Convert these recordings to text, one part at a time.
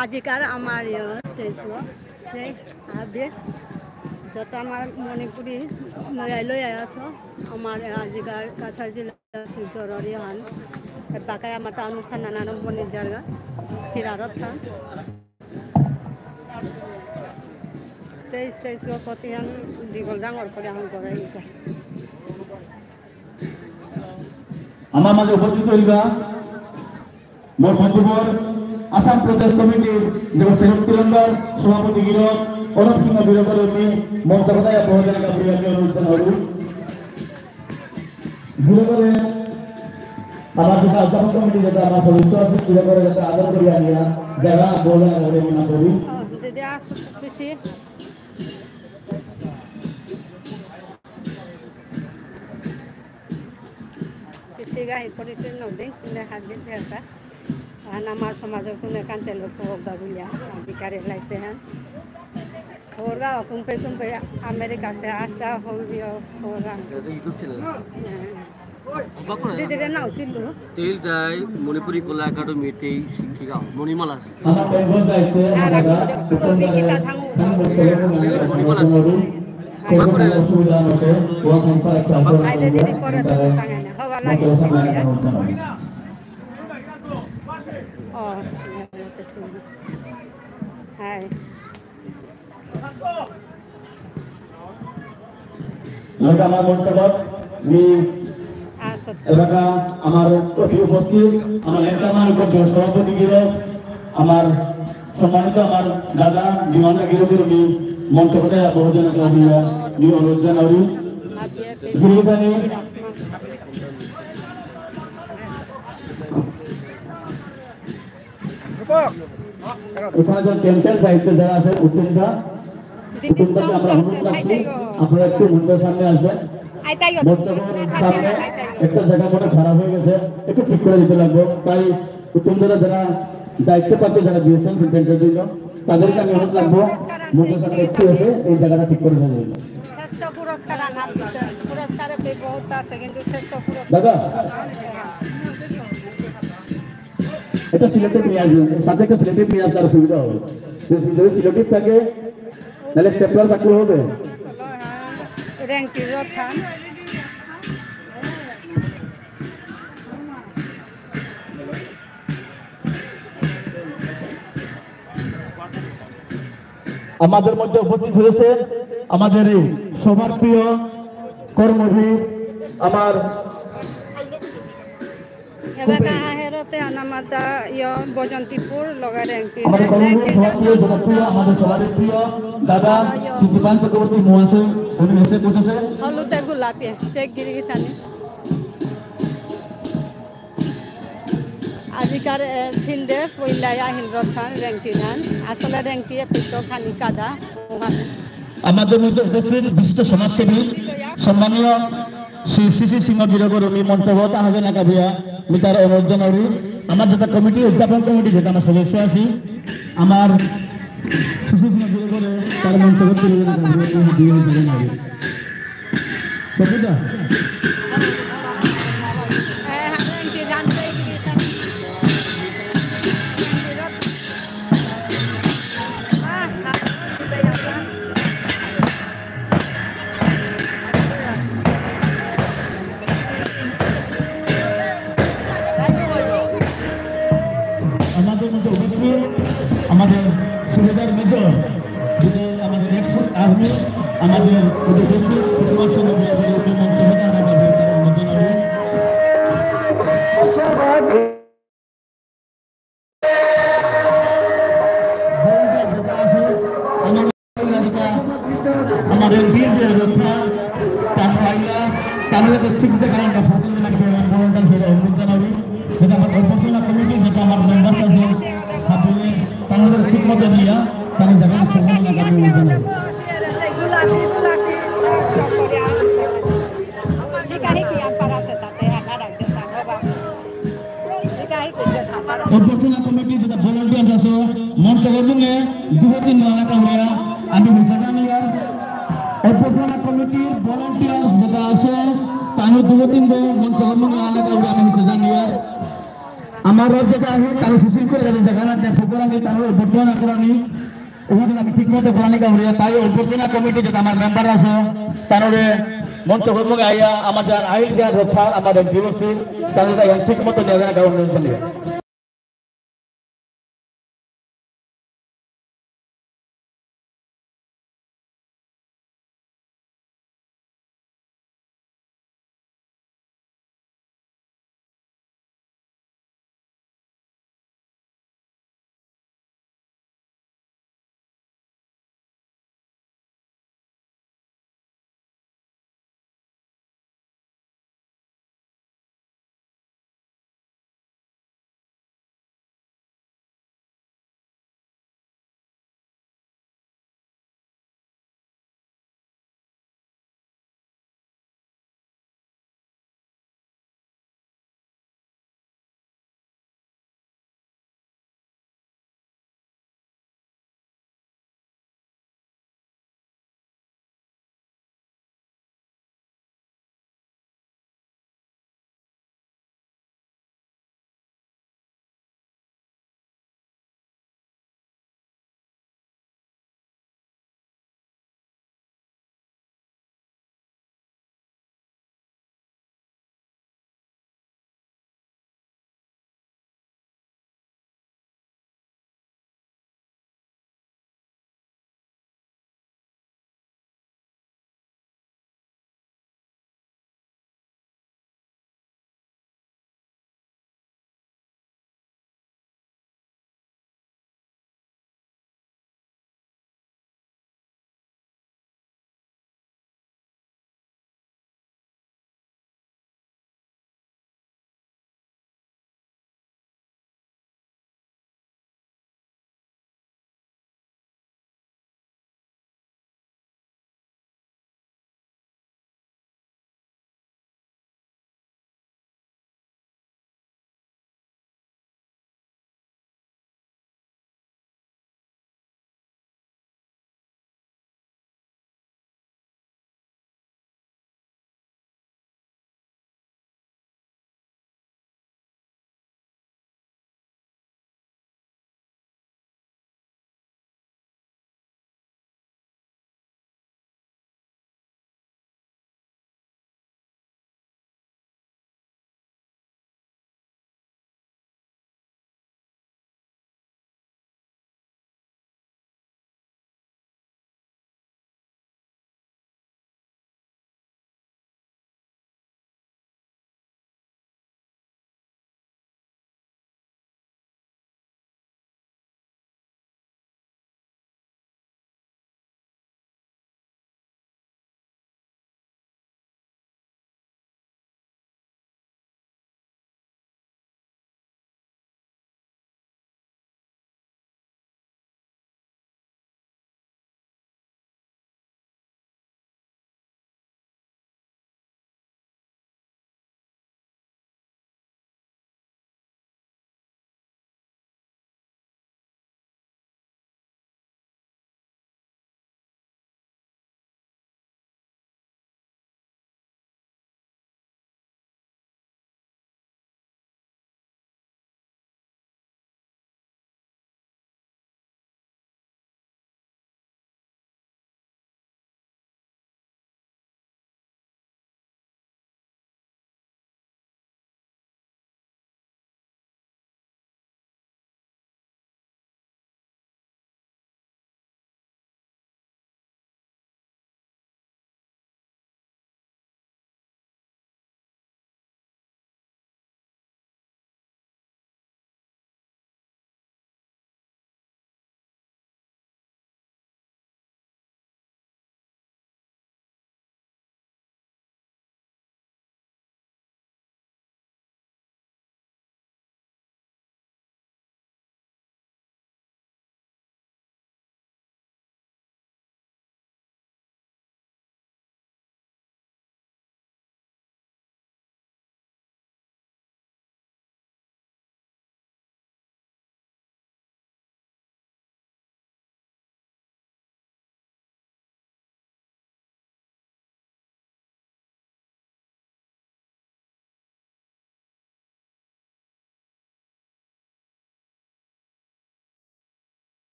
আজিকার আমার স্টেজ আবে যত আমার মণিপুরি লই আছো আমার আজিকার কাছাড় জেলা শিলচররি হান বাকায় আমার তা অনুষ্ঠান নানান বনের জায়গা হিরারত থান সেই স্টেজ প্রতি আন দীঘল ডাঙর করে আহ্বান করাই আমার মাঝে উপস্থিত হইবা মোর বন্ধুবর আসাম প্রদেশ কমিটির যেমন সেক্রেটারি মেম্বার সভাপতি গিরক অনুপ সিংহ বীরকর্মী মমতাবাদায় বহুজনকা প্রিয়াকে অনুষ্ঠান হলু বীরকরে আমার যে আসাম কমিটি যেটা আমার সদস্য আছে বীরকরে যেটা আদর করিয়া নিয়া যারা বহুজন করে মনে করি দিদি আসো বেশি Siga hiporisin noding kune hadin terta nama समाजों kune kancel होगा बुलिया अधिकारी लाइते हैं होगा कुंपे अमेरिका से आस्था हो गया होगा यूट्यूब चैनल दीदी रे ना उसिलु तेल दाई मणिपुरी कला एकेडमी ते शिक्षिका मणिमाला पूरा बिकिता थांगु मणिमाला आइदे दीदी करे तो तांगाने हवा लागे ओ हाय লড়কা আমার মন্তব্য মি এলাকা আমার অতি উপস্থিত আমার এলাকার উপর সভাপতি গিরক আমার সম্মানিত আমার দাদা বিমানা গিরকের মি মন্তব্যটা বহুজনকে দিয়া নি অনুরোধ জানাই গিরকানি এখানে যে টেম্পল দায়িত্ব যারা আছে উত্তমদা উত্তমদাকে আমরা অনুরোধ করছি আপনারা একটু মন্দির সামনে আসবেন একটা জায়গা মনে খারাপ হয়ে গেছে একটু ঠিক করে দিতে লাগবে তাই উত্তমদারা যারা দায়িত্ব প্রাপ্ত যারা দিয়েছেন সেন্টারের জন্য তাদেরকে আমি অনুরোধ রাখবো মন্দির সামনে একটু এসে এই জায়গাটা ঠিক করে দেওয়া যাবে শ্রেষ্ঠ পুরস্কার আনার পুরস্কারে বহুত আছে কিন্তু শ্রেষ্ঠ পুরস্কার দাদা এটা সিলেক্টেড নিয়ে আসবেন সাথে একটা সিলেক্টেড নিয়ে আসলে আরো সুবিধা হবে যদি সিলেক্টেড থাকে তাহলে স্টেপলার থাকলে হবে র্যাঙ্কি রথান আমাদের মধ্যে উপস্থিত হয়েছে আমাদের এই সবার প্রিয় কর্মবীর আমার এবাকা হেরতে আনামাতা ইয় বজন্তিপুর লগা র্যাঙ্কি আমাদের কর্মবীর সবার প্রিয় জনপ্রিয় আমাদের সবার প্রিয় দাদা সিদ্ধিপান চক্রবর্তী মহাশয় উনি এসে পৌঁছেছে হলুতে গোলাপি চেক গিরিগিতানি আজিকার ফিল্ডে পইলায়া হিলরথান র্যাঙ্কি ধান আসলে র্যাঙ্কি পিতো খানি কাদা আমাদের মধ্যে উপস্থিত বিশিষ্ট সমাজসেবী সম্মানীয় শ্রী শ্রী সিংহ গিরকর্মী মন্তব্য তাহলে নাকা ভিয়া মিতার অনুরোধ জানাই আমার যেটা কমিটি উদযাপন কমিটি যেটা আমার সদস্য আছি আমার শ্রী সিংহ গিরকর্মী তার মন্তব্য তুলে জানাই আমাদের সুবেদার মেজর যিনি আমাদের এক্স আর্মি আমাদের উপস্থিত সুকুমার সেনের মন্ত্রী আমাদের বীর রক্ষা কানফাইলা কানলে ঠিক জায়গায় আমরা ফটো লাগবে ভলান্টার সেটা অনুরোধ জানাবি যেটা আমার অভ্যর্থনা কমিটি যেটা আমার মেম্বার আছে আপনি তাহলে ঠিক মতো দিয়া তাহলে জায়গায় ফটো লাগাবে অনুরোধ জানাবি অভ্যর্থনা কমিটি যেটা ভলান্টিয়ার আছে মঞ্চ গঠনে দুটি নানা কামরা আমি হিসাব নিয়ার অভ্যর্থনা কমিটির ভলান্টিয়ার যেটা আছে তাহলে দুটো তিনটে মঞ্চ গঠনে নানা কামরা আমি হিসাব নিয়ার আমার যেটা আছে তার সুশৃঙ্খল যেখানে প্রোগ্রামে তার অভ্যর্থনা করানি ওখানে আমি ঠিক মতো করানি কাউরিয়া তাই অভ্যর্থনা কমিটি যেটা আমার মেম্বার আছে তার মঞ্চ কর্মকে আইয়া আমাদের আইন দেওয়ার রক্ষা আমাদের দিবসী তাদের ঠিক মতো জায়গা কারণ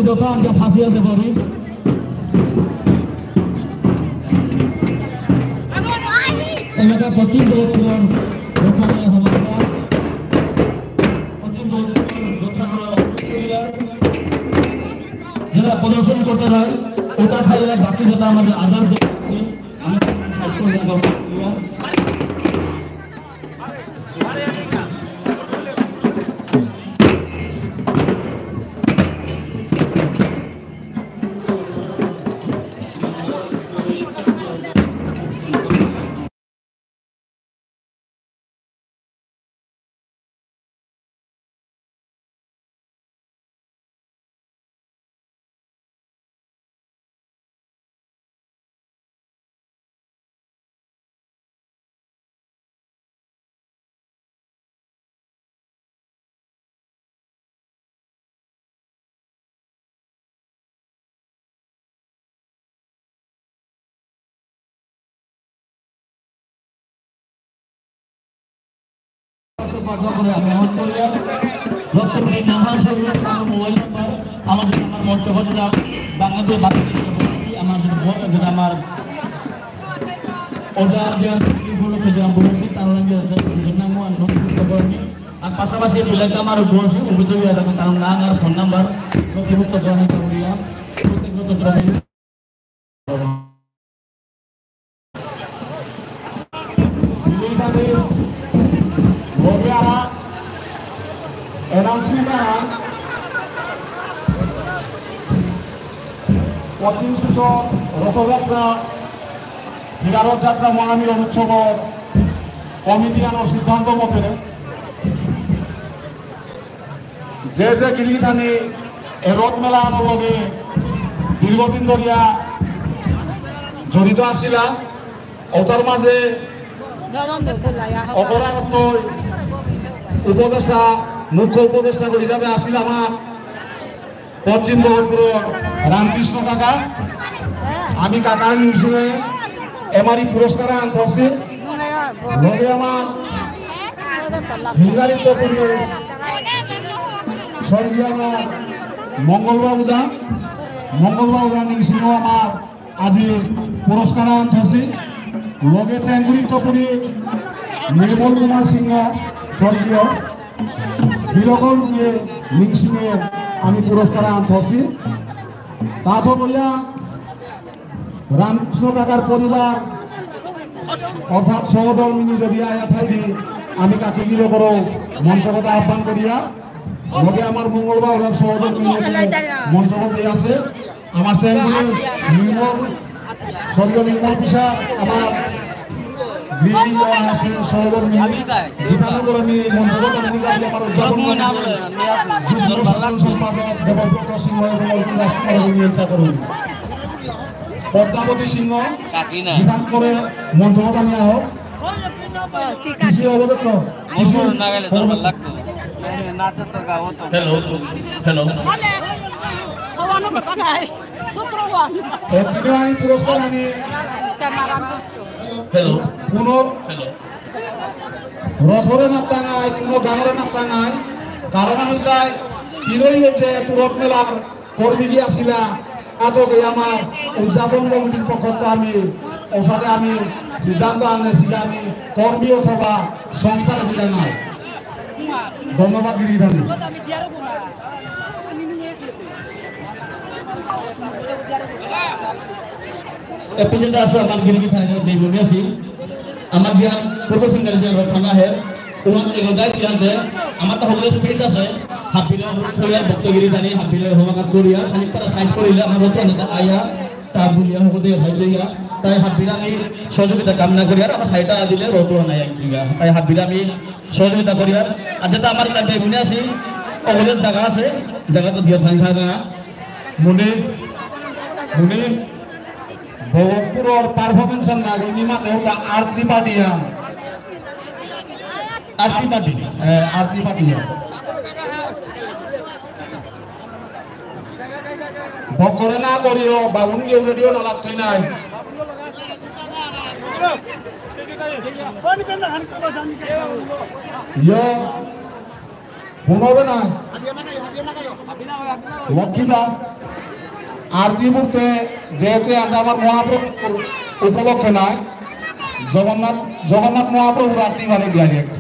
দোকান যে ফাঁসি আছে পারি এলাকা 25 বছর ওখানে সমস্যা 25 বছর যারা প্রদর্শন করতে হয় ওটা খাইলে বাকি যেটা আমাদের আদার আছে আমি পাশাপাশি বিলাইতে আমার বলছি অভিযোগ তার নাম আর ফোন নাম্বার নথিভুক্ত গ্রহণ করিয়া অ্যানাউন্সমেন্ট প্রতিষ্ঠিত রথযাত্রা হীরারথ যাত্রা মহামিলন উৎসব কমিটি আনার সিদ্ধান্ত মতে যে গিরিথানি রথ মেলা আনার লগে দীর্ঘদিন ধরিয়া জড়িত আসিলা ওটার মাঝে অপরাগত উপদেষ্টা মুখ্য উপদেষ্টা হিসাবে আসিল আমার পশ্চিম বহরপুর রামকৃষ্ণ কাকা আমি কাকার নিয়ে এমআরই পুরস্কার আনতেছি লগে আমার হিঙ্গারিত স্বর্গীয় আমার মঙ্গলবাবু দা নিংসিংহ আমার আজি পুরস্কার আনতেছি লগে চেঙ্গুড়ি কপুরি নির্মল কুমার সিংহ স্বর্গীয় বিরকল দিয়ে নিংসিংহে আমি পুরস্কার আনতেছি তাতো বলিয়া রামকৃষ্ণ কাকার পরিবার অর্থাৎ সহধর্মিনী যদি আয়া থাকি আমি কাটিগিরি করো মঞ্চগত আহ্বান করিয়া লগে আমার মঙ্গলবার ওনার সহযোগ মঞ্চগত আছে আমার সেগুলি নির্মল স্বর্গীয় নির্মল পিসা আমার গ্রিন আছে সহযোগ বিধাননগর আমি মঞ্চগত আমার উদযাপন যুগ্ম সাধারণ সম্পাদক দেবব্রত সিংহ এবং অর্জুন রাজকুমার ইচ্ছা করুন পদ্মাবতী সিংহ বিধান করে মঞ্চগত আমি আহ কৃষি অবগত হ্যালো হ্যালো পুরস্কার আমি হ্যালো কোনো রথরে না টাঙায় কোনো গানরে না টাঙায় কারণ আমি যাই তিনই হয়েছে তুরত মেলার কর্মী গিয়ে আসিলা আদকে আমার উদযাপন কমিটির পক্ষ আমি ওসাথে আমি সিদ্ধান্ত আনেছি আমি কর্মী অথবা সংস্থার দিলে নাই ধন্যবাদ গিরিধানী एपिजेंट आसो आमान गिरी की थाने में बेगुनिया सी आमान गियान पूर्व सिंगल जिया रखना है उन एगोदाय जियान दे आमान तो होगले स्पेस आसे हापिले थोया भक्तगिरी थाने हापिले होमा का कोरिया खाली पर साइड कोरिले आमान रोतो नेता आया ताबुलिया होगदे हाइलिया ताई हापिला मी सहयोगिता कामना करिया आमा साइडा दिले रोतो ना याकिगा ताई हापिला मी सहयोगिता करिया आदेता आमार ता बेगुनिया सी ओगले जगह से जगह तो दिया थान थाना मुने मुने भोगपुर परफॉर्मेंस नागरिक माते होता आरती पार्टिया आरती पार्टिया भोगरे ना करियो बाबुनी के रेडियो ना लागतोय नाय यो हुनोबे ना लक्षिता आरती मूर्ते जेहेतु আমার মহাপ্রভু উপলক্ষে নয় জগন্নাথ জগন্নাথ মহাপ্রভু আরতি মানে ডাইরেক্ট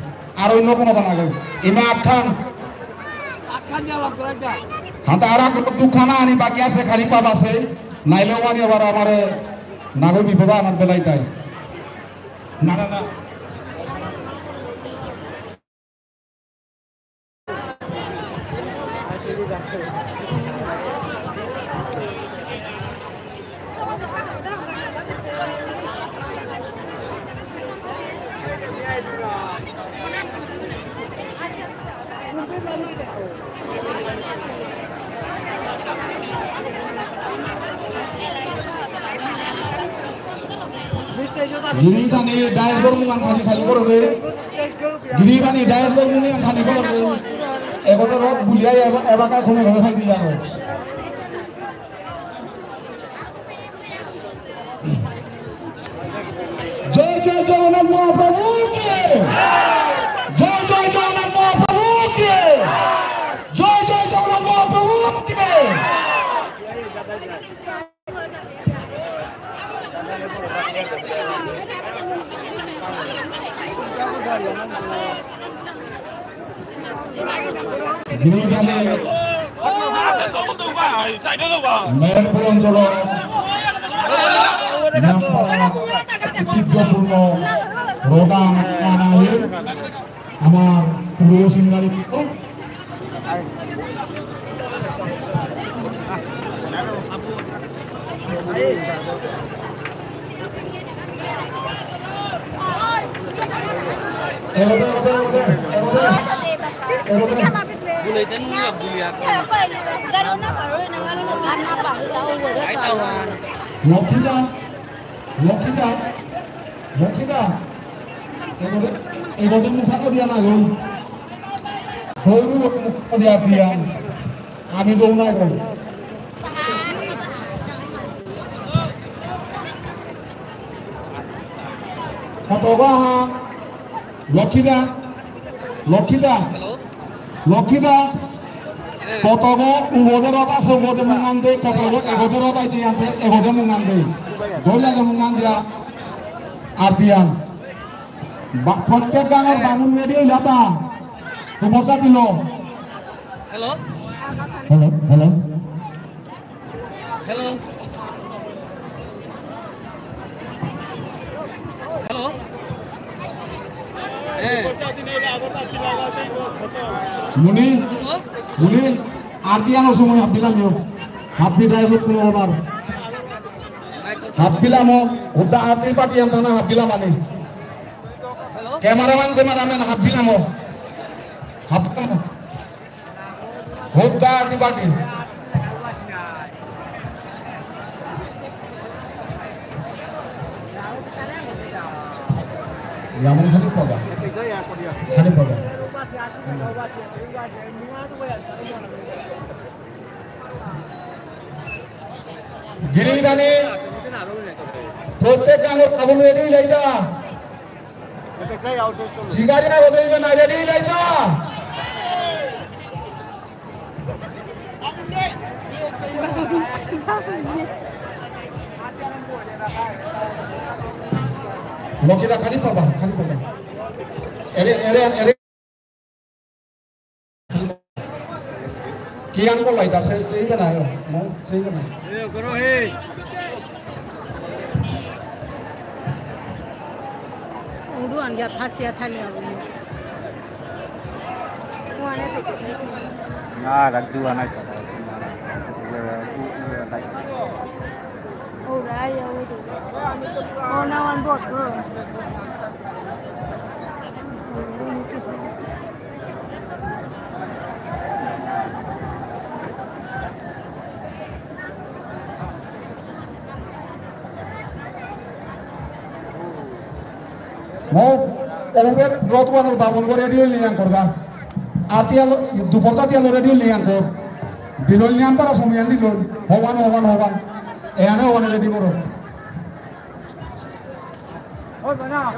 আর অন্য কোনো বানা করে ইমা আখান হাতে আর দুখানা আনি বাকি আছে খালি পাব আছে নাইলেও আনি আবার আমারে নাগর বিপদ আমার বেলাই তাই না না না गिरिधानी डायस गरमुंगान खाली खाली करबे गिरिधानी डायस गरमुंगान खाली करबे एगोटे रथ बुलिया एबाका घुमे घुमे खाई दिया हो जय जय जगन्नाथ महाप्रभु की जय जय जगन्नाथ महाप्रभु की जय जय जगन्नाथ महाप्रभु की गिरिधानी मेरपुर अंचल ঐতিহ্যপূর্ণ রোদান কানাইয়ের আমার পূর্ব সিঙ্গারি লক্ষিতা লক্ষিতা লক্ষিতা এগোতে মুখাকে দিয়া না গো হৌরু মুখ দিয়া দিয়া আমি দৌড়াই গো কতবা লক্ষিতা লক্ষিতা লক্ষিতা কতব উবদরত আছে উবদে মুঙান দে কতব এগোদরত আইতে আনতে এগোদে মুঙান দে দৌলাকে মুঙান দিয়া আরতিয়ান প্রত্যেক গানের বামুন রেডি হইলাতা তোমার দিল hello hello hello hello hello मुनि मुनि आरतियानो समय हाबदिलामो हाबदिदायसो पुनरबार हाबदिलामो उदा आरति पार्टी आमथाना हाबदिलामानि कैमरामैन सेमरामैन हाबदिलामो हाबदिलामो उदा आरति party yang mau salib apa? Salib apa? Gini tadi, protek anggur kabul ready laita. Jika dia nak berdiri kan ready laita. Mau kita kali apa? Kali apa? Ere. Kian kau lagi dah sih kan ayo, mau sih kan ayo. Karo he. Uruan dia pasti akan ya. Nah, dah dua anak. Oh, raya itu. Oh, nawan bot bro. Mau orang rotuan orang bangun kau radio ni yang korga. Artinya duporsa tiang radio ni yang kor. Bilol ni antara sumian di lol. Hawan. Ana hawan radio koro. Oh, mana?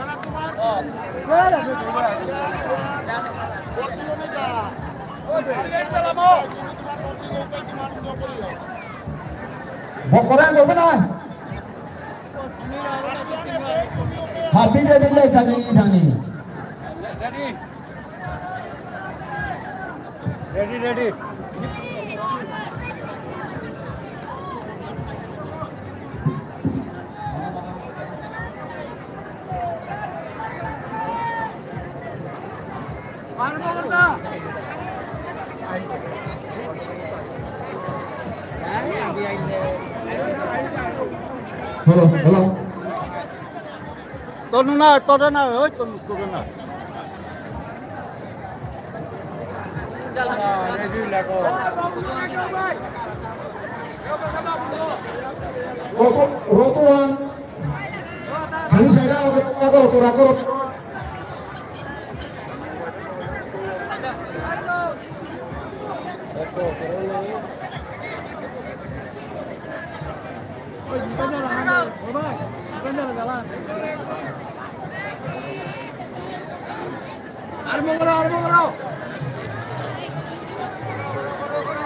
Bokoran kau mana? Happy day day tadi tadi. Ready. Hello. Tuần nào, ơi, tuần nào. Rotuan. Kali saya aku.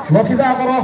Lo kita apa?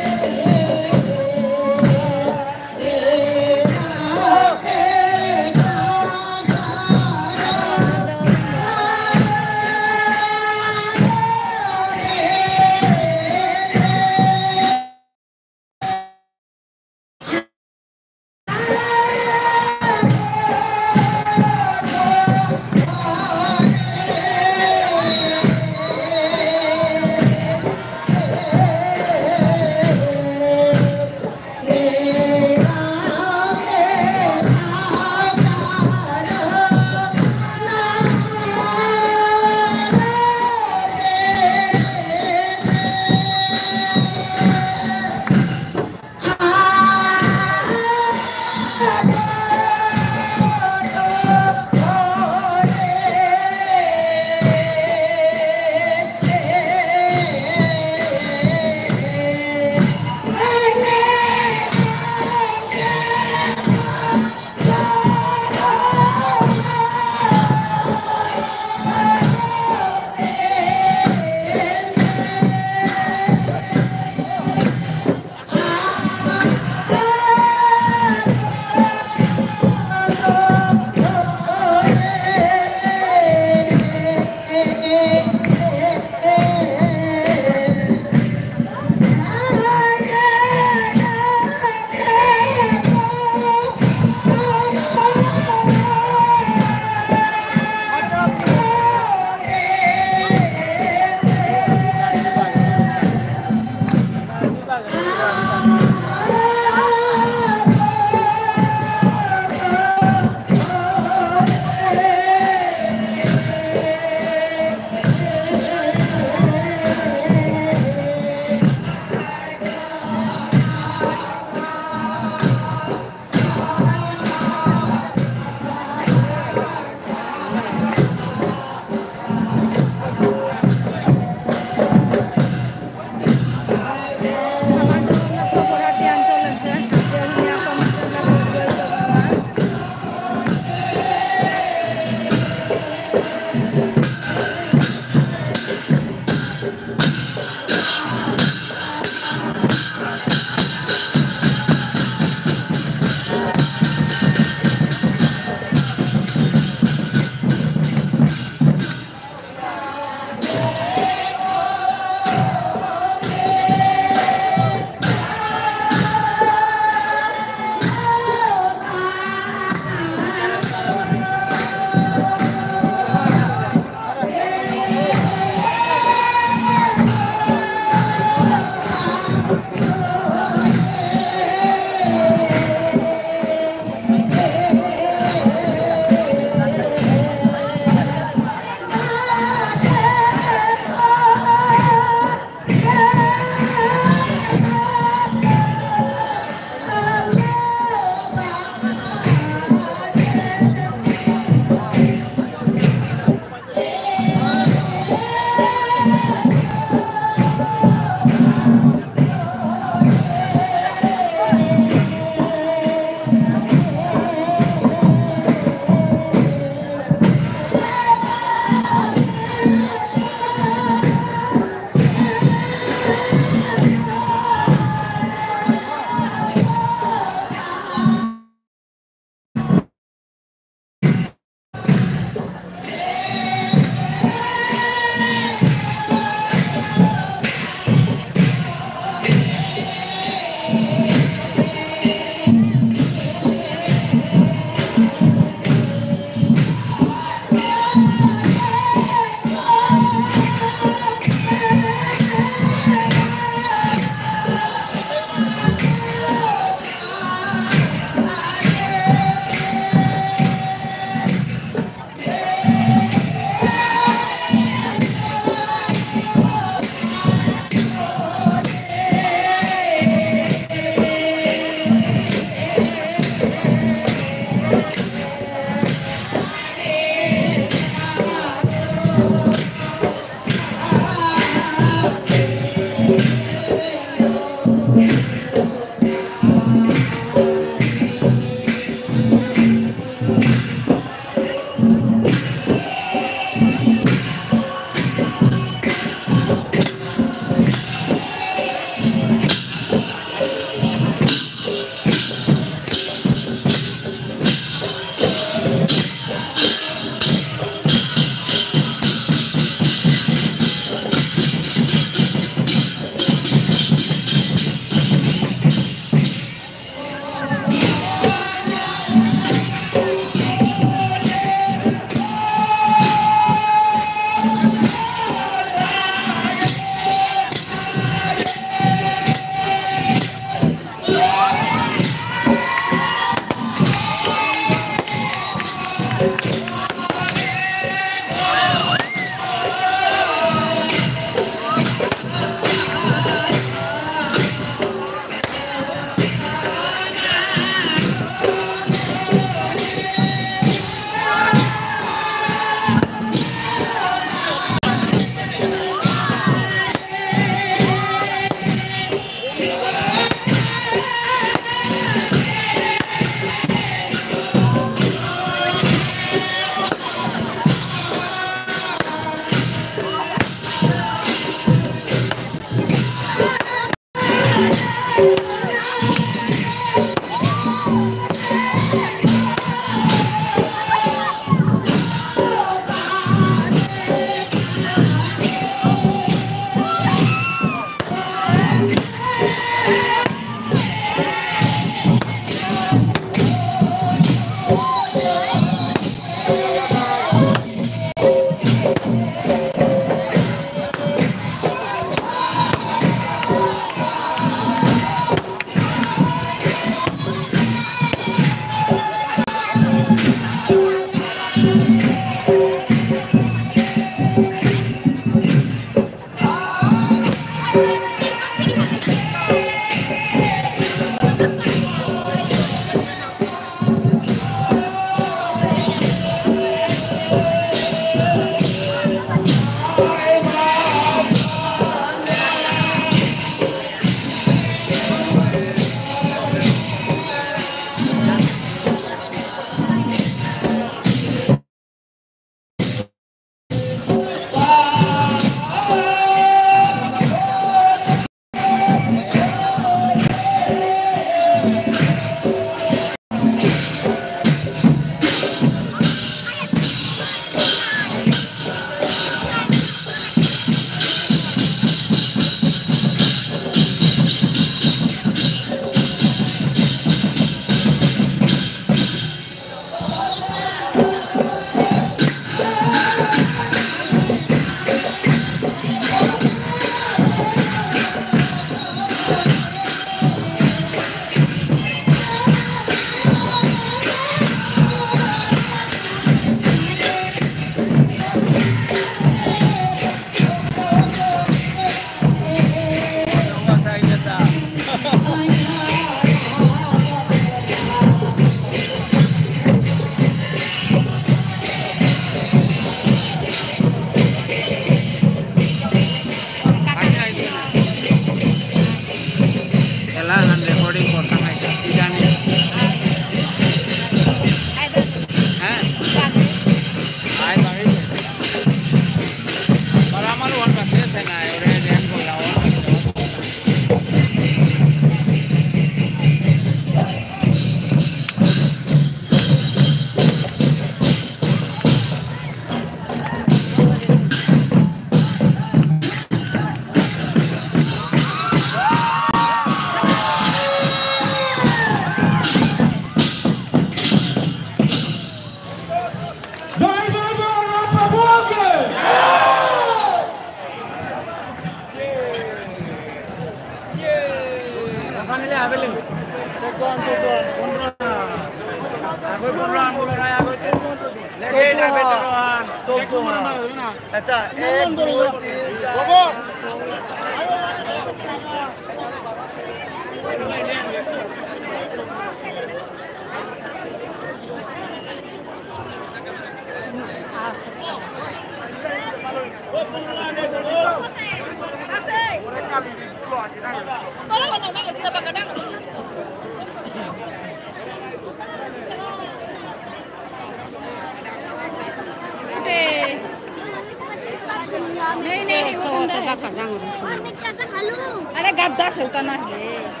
अरे गद्दा सुल्ताना है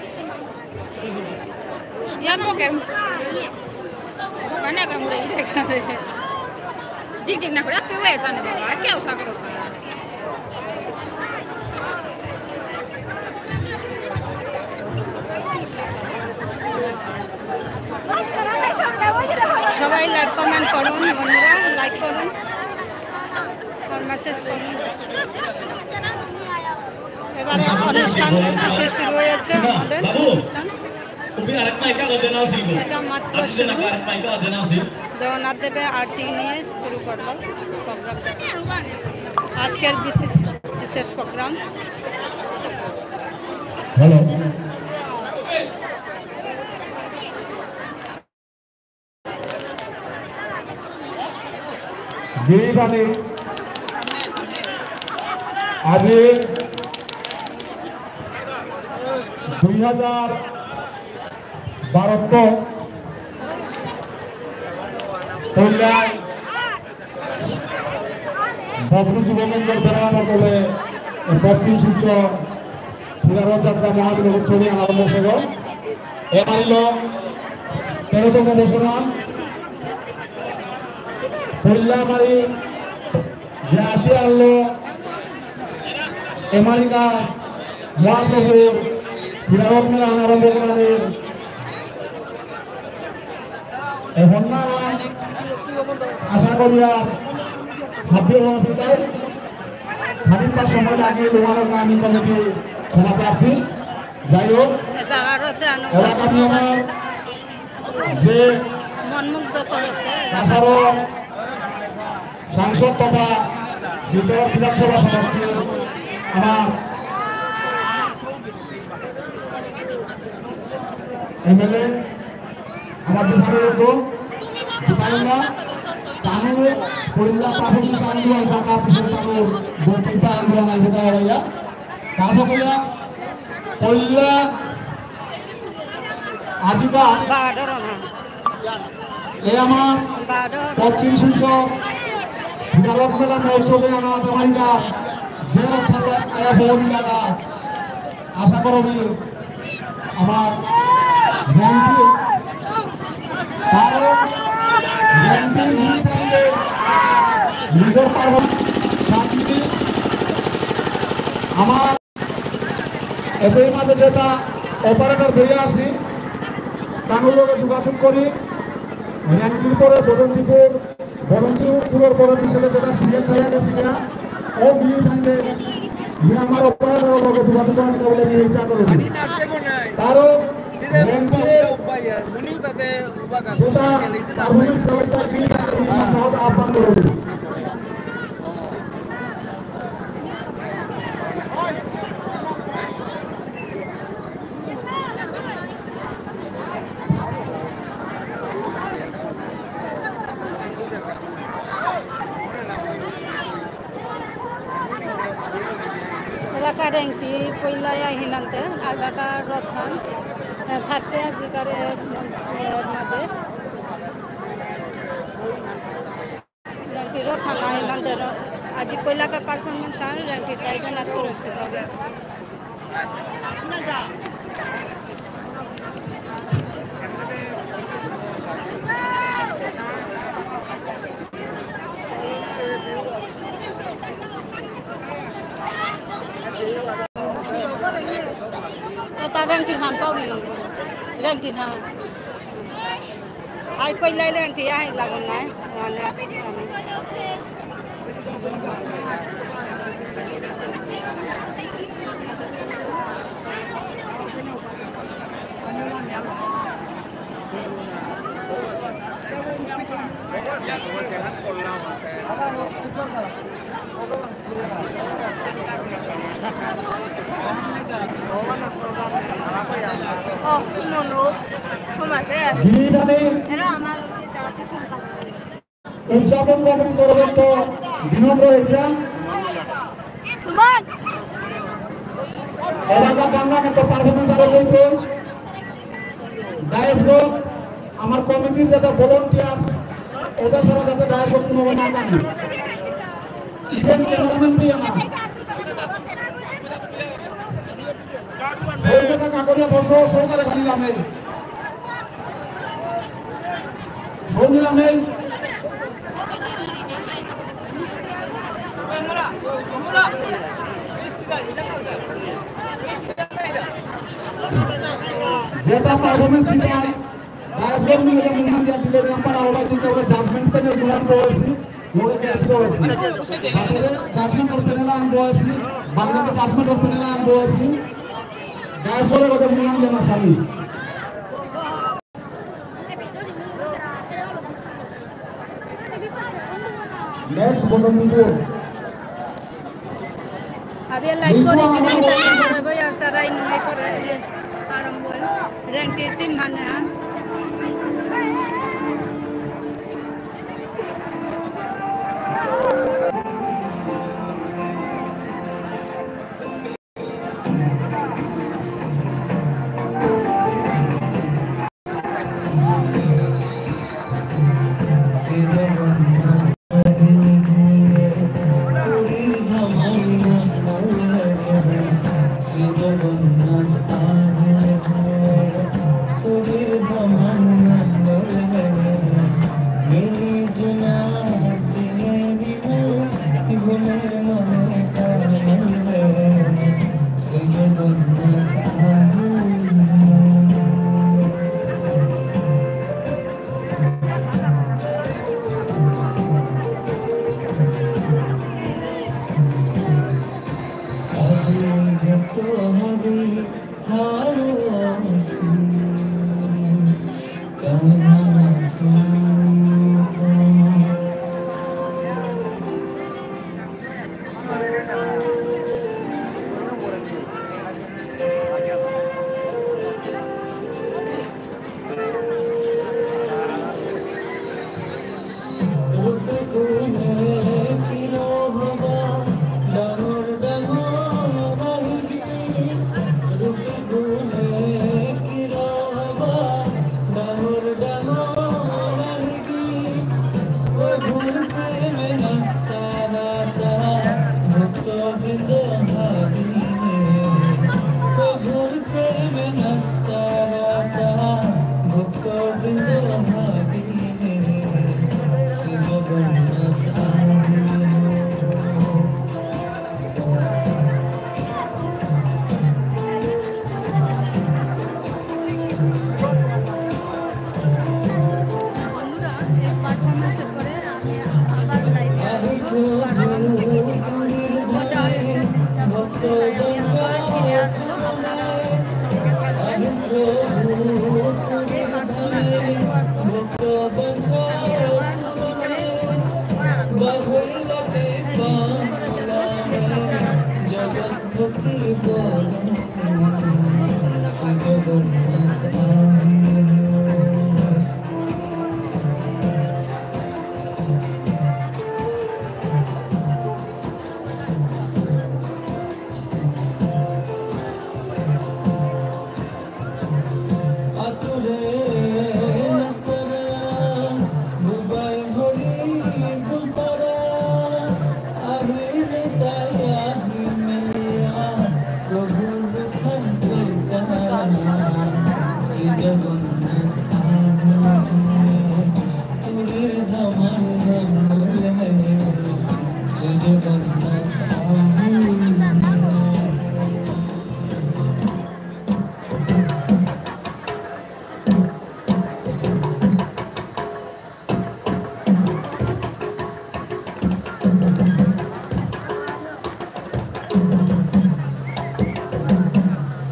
या मोकर मोकने का मुड़े इधर का ठीक ठीक ना पड़ा पे जाने बाबा क्या उसा करो সবাই লাইক কমেন্ট করুন বন্ধুরা লাইক করুন আর মেসেজ করুন এবারে অনুষ্ঠান শুরু হয়েছে আমাদের অনুষ্ঠান এটা মাত্র শুরু জগন্নাথ দেবের আরতি নিয়ে শুরু করবো প্রোগ্রামটা আজকের বিশেষ প্রোগ্রাম হ্যালো গিরিধানী আজি 2012 কল্যাণ ববলু যুবমঙ্গল বেড়ানোর দলে পশ্চিম শিলচর ফিরারত যাত্রা মহাবীর উৎসবে আরম্ভ হল এবারিল 13তম বছরান কল্যাণমারি যে আরতি আনলো এমারিকা মহাপ্রভু ফিরারত মেলা আরম্ভ করার এখন না আশা করি আর ভাবি বিদায় খানিকটা সময় লাগে লোহার আমি কমিটি ক্ষমা প্রার্থী যাই হোক এলাকা নিয়মের যে মনমুগ্ধ করেছে তাছাড়াও সাংসদ তথা শিলচর বিধানসভা সমষ্টির আমার এমএলএ আমার বিধায়ক Dipayunga, kami kuliah tahun sanduan sakar pesertamu berkita ruang anggota ya. Kamu kuliah Adika, Lama, Pochin Suco, Garot Mela Mochobe anak Amerika, Jerat Thapa ayah Bolivia, Asa Korobi, Amar, Nanti, Taro. নিজের পার্বণ সাথী আমার এদের মাঝে যেটা operator বেরিয়ে আসি তার লগে যোগাযোগ করি র্যাঙ্কির পরে বদন্তিপুরের পরে পিছনে যেটা সিরিয়াল হয়ে গেছে কিনা ও গিয়ে থাকবে আমার অপারেটরের লগে যোগাযোগ করেন বলে নিয়ে ইচ্ছা করব তারও আহ্বান করব এলাকার র্যাঙ্কটি পইলায় আহিনান্তে আগেকার রথান ফার্স্টে আজিকার মাঝে র্যাঙ্কটি রথান আহিনান্তে আজি পইলাকার পারফরমেন্স আর র্যাঙ্কটি টাইগার নাক করেছে র্যাঙ্কটি নাম পাবি র্যাঙ্কটি না আই পইলাই র্যাঙ্কটি আই লাগুন নাই মানে Oh, sunono. Kumasaya. গিরিধানে Era আমার উদযাপন কমিটি তরফ বিনম্র হয়েছে সুমন এলাকা গঙ্গা কিন্তু পারফরমেন্স আরো হইতো ডায়াসগো আমার কমিটির যাতে ভলান্টিয়ার্স ওদের সারা যাতে ডায়াসগো কোনো না জানি ইভেন্ট ক্যামেরাম্যান भी আমার সৌগতা কাকরিয়া বসো সৌগতা খালিলাম এই সৌগিলাম এই যেটা পারফরমেন্স দিতে হয় ডায়াসগোর নিয়ে যে মুন্না দিয়া দিলে নাম্বার আওলা দিতে হবে জাজমেন্ট প্যানেল গুলান বয়সি লোকে ক্যাচ বয়সি বাতারে জাজমেন্ট অর প্যানেল আন বয়সি বাংলাতে জাজমেন্ট অর প্যানেল আন বয়সি ডায়াসগোর কথা মুন্না দিয়া মাসালি নেক্সট বলুন নিবো había la historia que le voy a hacer ahí no me corre আরম্ভ রেন্টে তিন মানে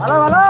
Halo, halo.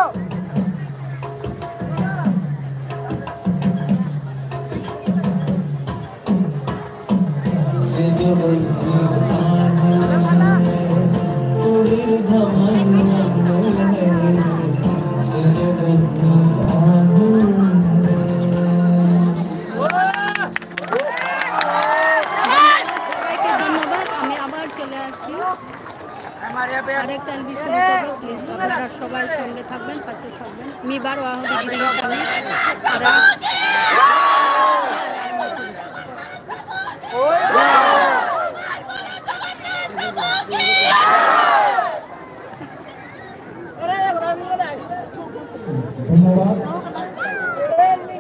ধন্যবাদ।